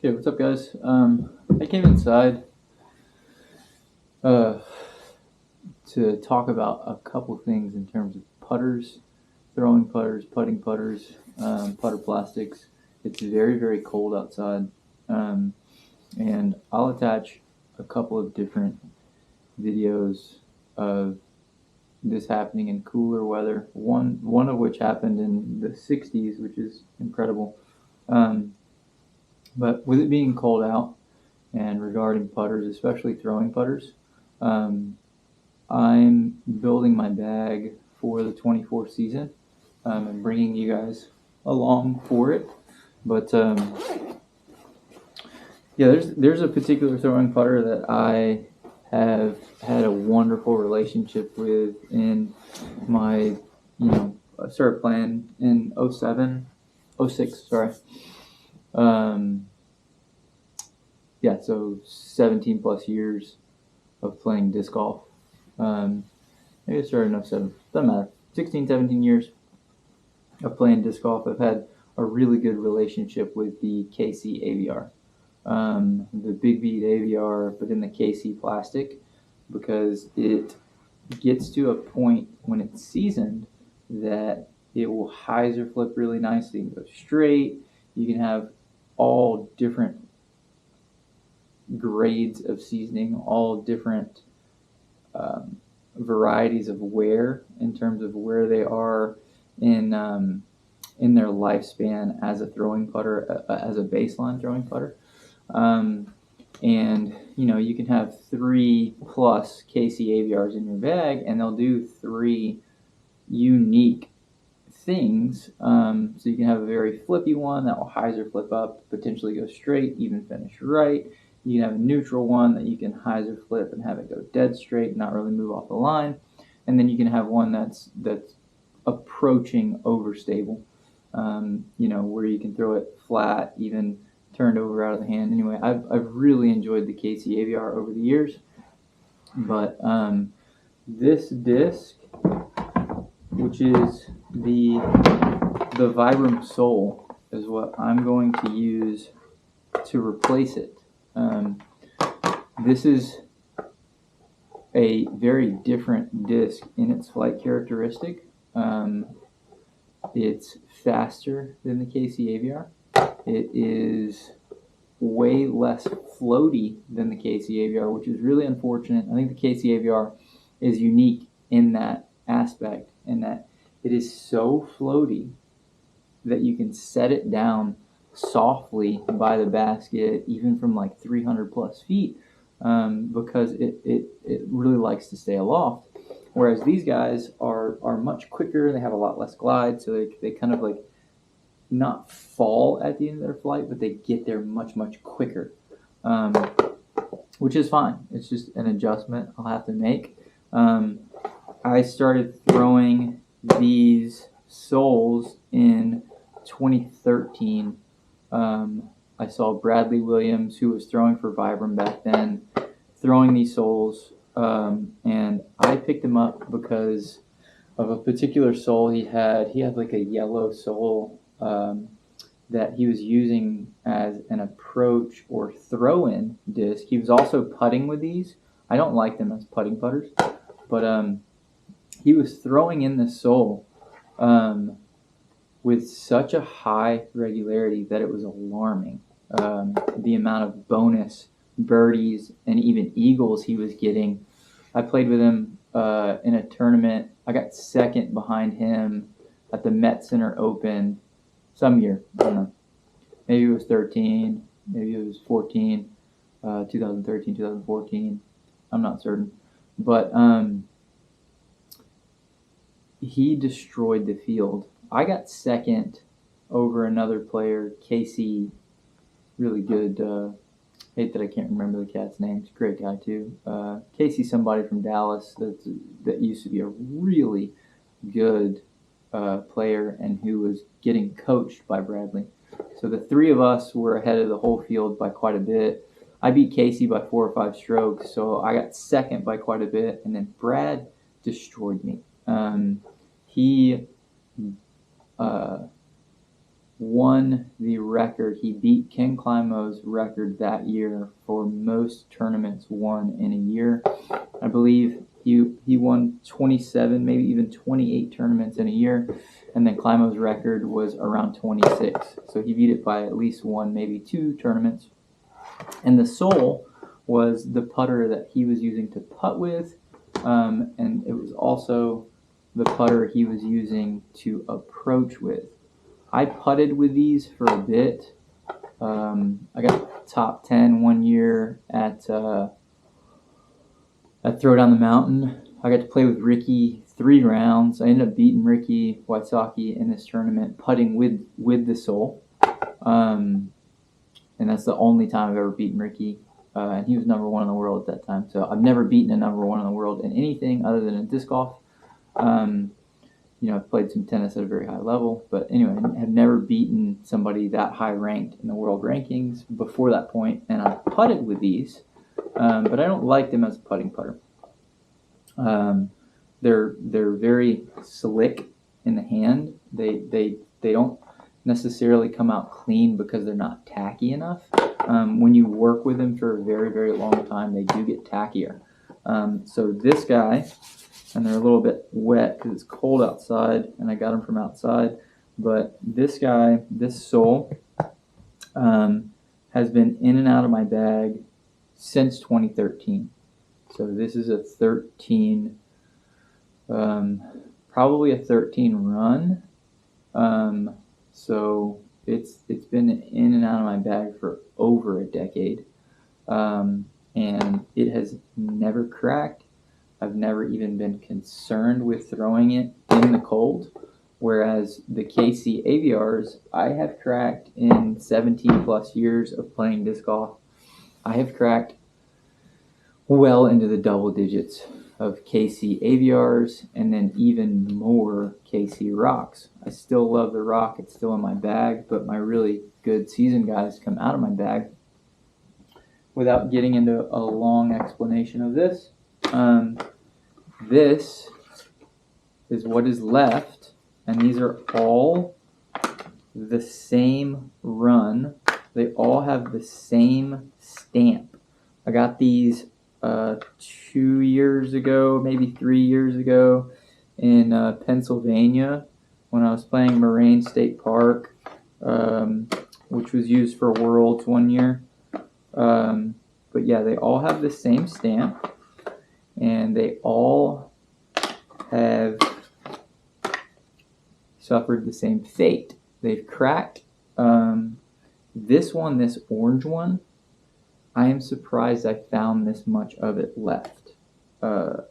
Okay, what's up, guys? I came inside uh, to talk about a couple things in terms of putters, throwing putters, putting putters, putter plastics. It's very, very cold outside, um, and I'll attach a couple of different videos of this happening in cooler weather. One of which happened in the 60s, which is incredible. Um, but with it being cold out, and regarding putters, especially throwing putters, um, I'm building my bag for the 24 season and bringing you guys along for it. But yeah, there's a particular throwing putter that I have had a wonderful relationship with in my, I started playing in '07, '06, sorry. Um, yeah, so 17 plus years of playing disc golf. Maybe I started in '07. Doesn't matter. 16, 17 years of playing disc golf. I've had a really good relationship with the Kc Aviar. The Big Bead Aviar, but in the Kc plastic, because it gets to a point when it's seasoned that it will hyzer flip really nicely and go straight. You can have all different grades of seasoning, all different varieties of wear in terms of where they are in their lifespan as a throwing putter, as a baseline throwing putter. And you can have 3+ Kc Aviars in your bag, and they'll do 3 unique things. So you can have a very flippy one that will hyzer flip up, potentially go straight, even finish right. You can have a neutral one that you can hyzer flip and have it go dead straight, not really move off the line. And then you can have one that's approaching overstable, where you can throw it flat, even turned over out of the hand. Anyway, I've really enjoyed the Kc Aviar over the years. But this disc, which is the Virum Soul, is what I'm going to use to replace it. This is a very different disc in its flight characteristic. It's faster than the Kc Aviar. It is way less floaty than the Kc Aviar, which is really unfortunate. I think the Kc Aviar is unique in that aspect, in that it is so floaty that you can set it down softly by the basket, even from like 300 plus feet, because it really likes to stay aloft. Whereas these guys are much quicker. They have a lot less glide, so they kind of like not fall at the end of their flight, but they get there much, much quicker, which is fine. It's just an adjustment I'll have to make. I started throwing these soles in 2013. I saw Bradley Williams, who was throwing for Vibram back then, throwing these soles, and I picked him up because of a particular sole he had. He had like a yellow sole that he was using as an approach or throw-in disc. He was also putting with these. I don't like them as putting putters, but he was throwing in the sole with such a high regularity that it was alarming. The amount of bonus birdies and even eagles he was getting. I played with him in a tournament. I got second behind him at the Met Center Open some year. I don't know. Maybe it was 13, maybe it was 14, 2013, 2014. I'm not certain. But he destroyed the field. I got second over another player, Kc, really good. Hate that I can't remember the cat's name. He's a great guy too. Kc, somebody from Dallas that used to be a really good player and who was getting coached by Bradley. So the 3 of us were ahead of the whole field by quite a bit. I beat Kc by 4 or 5 strokes, so I got second by quite a bit, and then Brad destroyed me. He won the record. He beat Ken Climo's record that year for most tournaments won in a year. I believe he won 27, maybe even 28 tournaments in a year, and then Climo's record was around 26. So he beat it by at least one, maybe two tournaments. And the Soul was the putter that he was using to putt with, and it was also the putter he was using to approach with. I putted with these for a bit. I got top 10 one year at Throwdown the Mountain. I got to play with Ricky 3 rounds. I ended up beating Ricky Wysocki in this tournament, putting with the Soul. And that's the only time I've ever beaten Ricky. And he was number 1 in the world at that time. So I've never beaten a number 1 in the world in anything other than in disc golf. I've played some tennis at a very high level. But anyway, I have never beaten somebody that high ranked in the world rankings before that point. And I putted with these. But I don't like them as a putting putter. They're very slick in the hand. They don't necessarily come out clean because they're not tacky enough. When you work with them for a very, very long time, they do get tackier. So this guy, and they're a little bit wet because it's cold outside, and I got them from outside. But this guy, this Soul, has been in and out of my bag since 2013. So this is a 13, probably a 13 run. So it's been in and out of my bag for over a decade. And it has never cracked. I've never even been concerned with throwing it in the cold. Whereas the Kc Aviars, I have cracked in 17 plus years of playing disc golf. I have cracked well into the double digits of Kc Aviars, and then even more Kc Rocks. I still love the Rock. It's still in my bag, but my really good seasoned guys come out of my bag. Without getting into a long explanation of this, this is what is left, and these are all the same run. They all have the same stamp. I got these 2 years ago, maybe 3 years ago in Pennsylvania when I was playing Moraine State Park, which was used for Worlds one year. But yeah, they all have the same stamp, and they all have suffered the same fate. They've cracked. This orange one, I am surprised I found this much of it left. I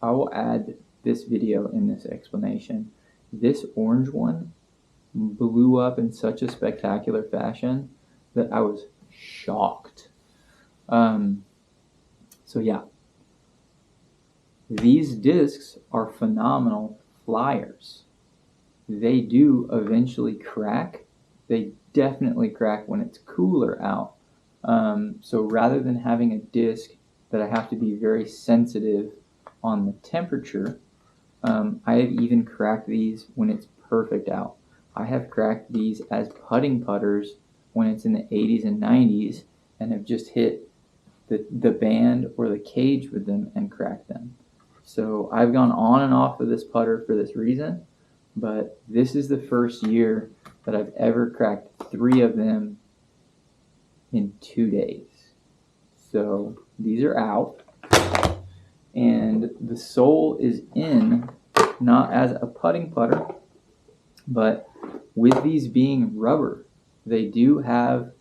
will add this video in this explanation. This orange one blew up in such a spectacular fashion that I was shocked. So yeah, these discs are phenomenal flyers. They do eventually crack. They definitely crack when it's cooler out. So rather than having a disc that I have to be very sensitive on the temperature, I have even cracked these when it's perfect out. I have cracked these as putting putters when it's in the 80s and 90s and have just hit the band or the cage with them and cracked them. So I've gone on and off of this putter for this reason, but this is the first year that I've ever cracked 3 of them in 2 days. So these are out, and the Soul is in, not as a putting putter, but with these being rubber, they do have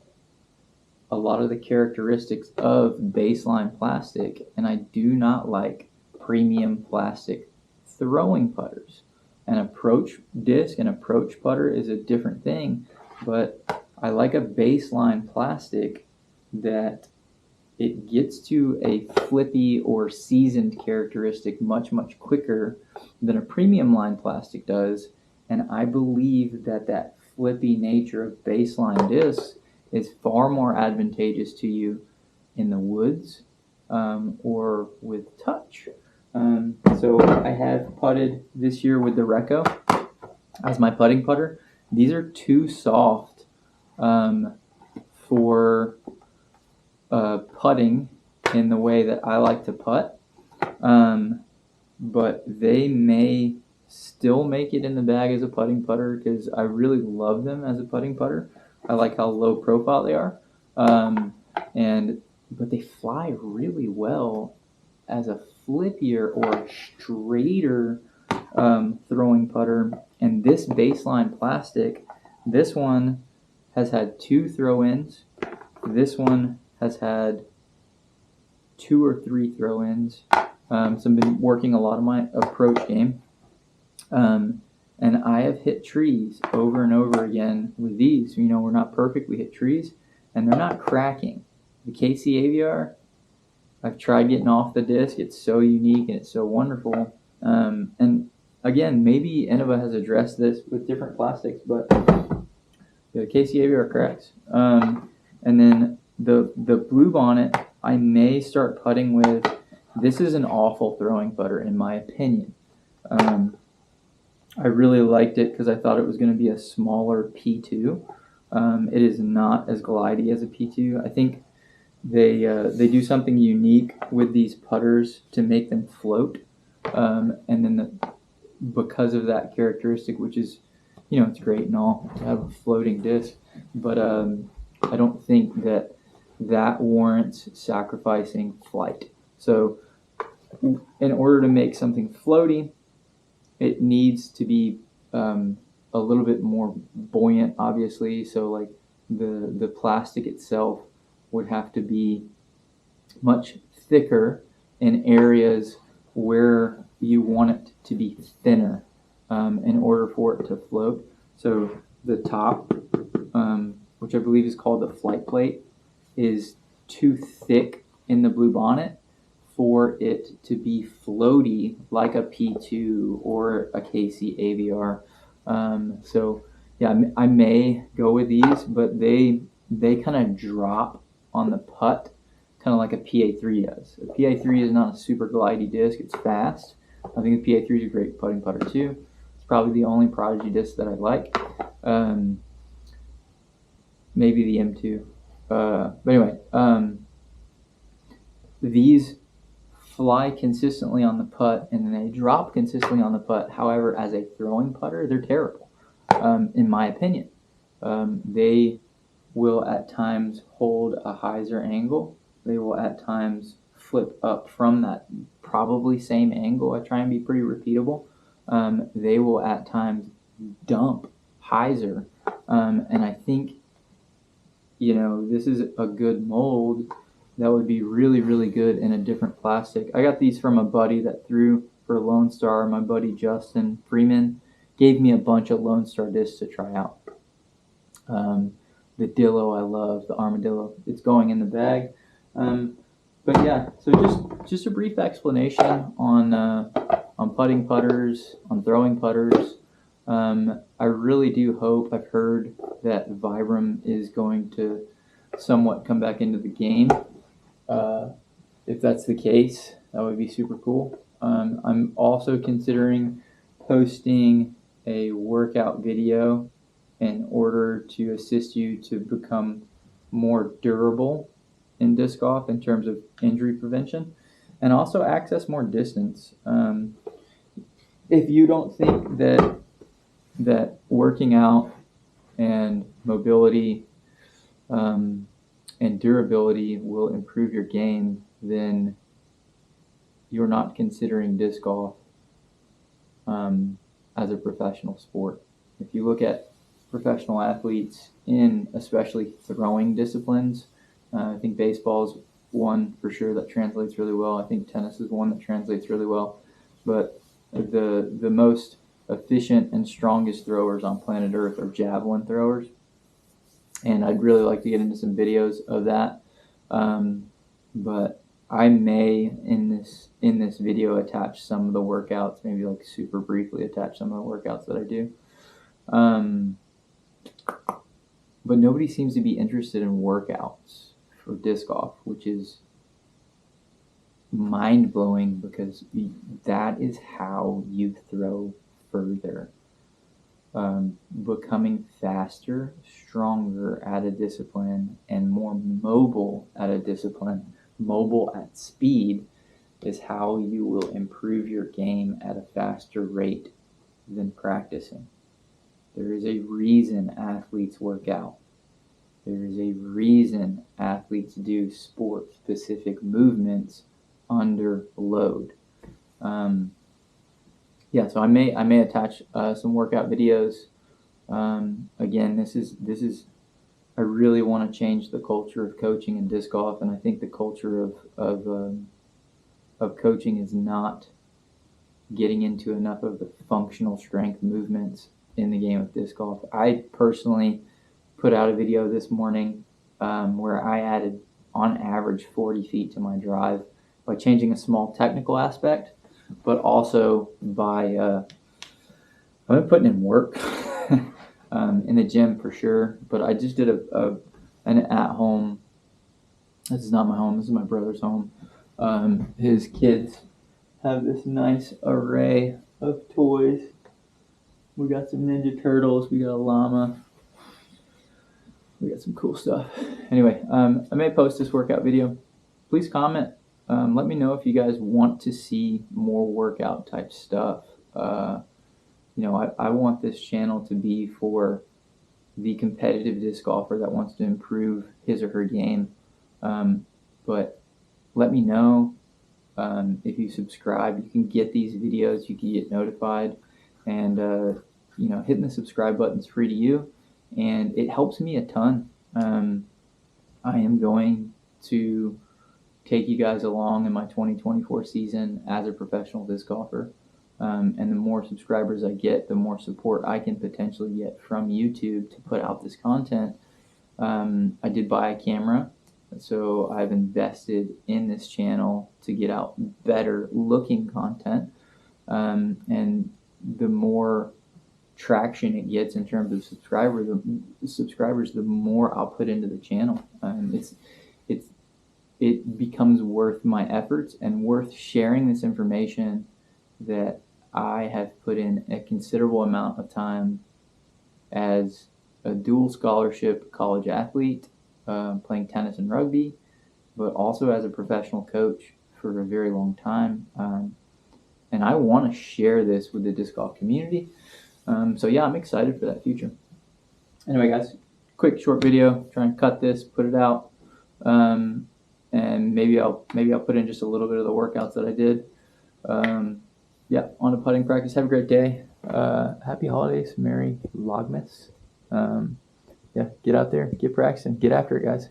a lot of the characteristics of baseline plastic, and I do not like premium plastic throwing putters. An approach disc, an approach putter is a different thing, but I like a baseline plastic that it gets to a flippy or seasoned characteristic much, much quicker than a premium line plastic does. And I believe that flippy nature of baseline discs is far more advantageous to you in the woods or with touch. So I have putted this year with the Reko as my putting putter, these are too soft for putting in the way that I like to putt. But they may still make it in the bag as a putting putter because I really love them as a putting putter. I like how low profile they are, but they fly really well as a flippier or a straighter throwing putter. And this baseline plastic, this one has had 2 throw-ins. This one has had 2 or 3 throw-ins. So I've been working a lot of my approach game. And I have hit trees over and over again with these. You know, we're not perfect. We hit trees, and they're not cracking. The Kc Aviar, I've tried getting off the disc. It's so unique and it's so wonderful. And again, maybe Innova has addressed this with different plastics, but the Kc Aviar cracks. And then the bluebonnet, I may start putting with. This is an awful throwing putter, in my opinion. I really liked it because I thought it was going to be a smaller P2. It is not as glidey as a P2. I think they do something unique with these putters to make them float, and then because of that characteristic, which is, you know, it's great and all to have a floating disc, but I don't think that warrants sacrificing flight. So in order to make something floaty, it needs to be a little bit more buoyant, obviously. So like the plastic itself would have to be much thicker in areas where you want it to be thinner in order for it to float. So the top, which I believe is called the flight plate, is too thick in the bluebonnet for it to be floaty like a P2 or a Kc Aviar. So yeah, I may go with these, but they kind of drop on the putt, kind of like a PA3 does. A PA3 is not a super glidey disc. It's fast. I think the PA3 is a great putting putter too. It's probably the only Prodigy disc that I like. Maybe the M2. But anyway, these fly consistently on the putt and then they drop consistently on the putt. However, as a throwing putter, they're terrible, in my opinion. They will at times hold a hyzer angle. They will at times flip up from that probably same angle. I try and be pretty repeatable. They will at times dump hyzer, and I think, you know, this is a good mold that would be really, really good in a different plastic. I got these from a buddy that threw for Lone Star. My buddy Justin Freeman gave me a bunch of Lone Star discs to try out. The Dillo I love, the Armadillo. It's going in the bag. But yeah, so just a brief explanation on putting putters, on throwing putters. I really do hope, I've heard that Vibram is going to somewhat come back into the game. If that's the case, that would be super cool. I'm also considering posting a workout video in order to assist you to become more durable in disc golf in terms of injury prevention and also access more distance. If you don't think that working out and mobility and durability will improve your game, then you're not considering disc golf as a professional sport. If you look at professional athletes in especially throwing disciplines, I think baseball is one for sure that translates really well. I think tennis is one that translates really well. But the most efficient and strongest throwers on planet Earth are javelin throwers. And I'd really like to get into some videos of that. But I may in this video attach some of the workouts, maybe like super briefly attach some of the workouts that I do. But nobody seems to be interested in workouts for disc golf, which is mind-blowing because that is how you throw further. becoming faster, stronger at a discipline, and more mobile at a discipline, mobile at speed, is how you will improve your game at a faster rate than practicing. There is a reason athletes work out. There is a reason athletes do sport-specific movements under load. So I may attach some workout videos. Again, this is I really want to change the culture of coaching in disc golf, and I think the culture of coaching is not getting into enough of the functional strength movements in the game of disc golf. I personally put out a video this morning where I added on average 40 feet to my drive by changing a small technical aspect, but also by I've been putting in work in the gym for sure. But I just did an at-home. This is not my home. This is my brother's home. His kids have this nice array of toys. We got some Ninja Turtles. We got a llama. We got some cool stuff. Anyway, I may post this workout video. Please comment. Let me know if you guys want to see more workout type stuff. I want this channel to be for the competitive disc golfer that wants to improve his or her game. But let me know if you subscribe. You can get these videos. You can get notified. And, hitting the subscribe button is free to you. And it helps me a ton. I am going to take you guys along in my 2024 season as a professional disc golfer. And the more subscribers I get, the more support I can potentially get from YouTube to put out this content. I did buy a camera, so I've invested in this channel to get out better looking content. And the more traction it gets in terms of subscribers, the more I'll put into the channel. It becomes worth my efforts and worth sharing this information that I have put in a considerable amount of time as a dual scholarship college athlete, playing tennis and rugby, but also as a professional coach for a very long time. And I want to share this with the disc golf community. I'm excited for that future. Anyway, guys, quick short video. Try and cut this, put it out, and maybe I'll put in just a little bit of the workouts that I did. On to putting practice. Have a great day. Happy holidays. Merry Vlogmas. Get out there, get practicing, get after it, guys.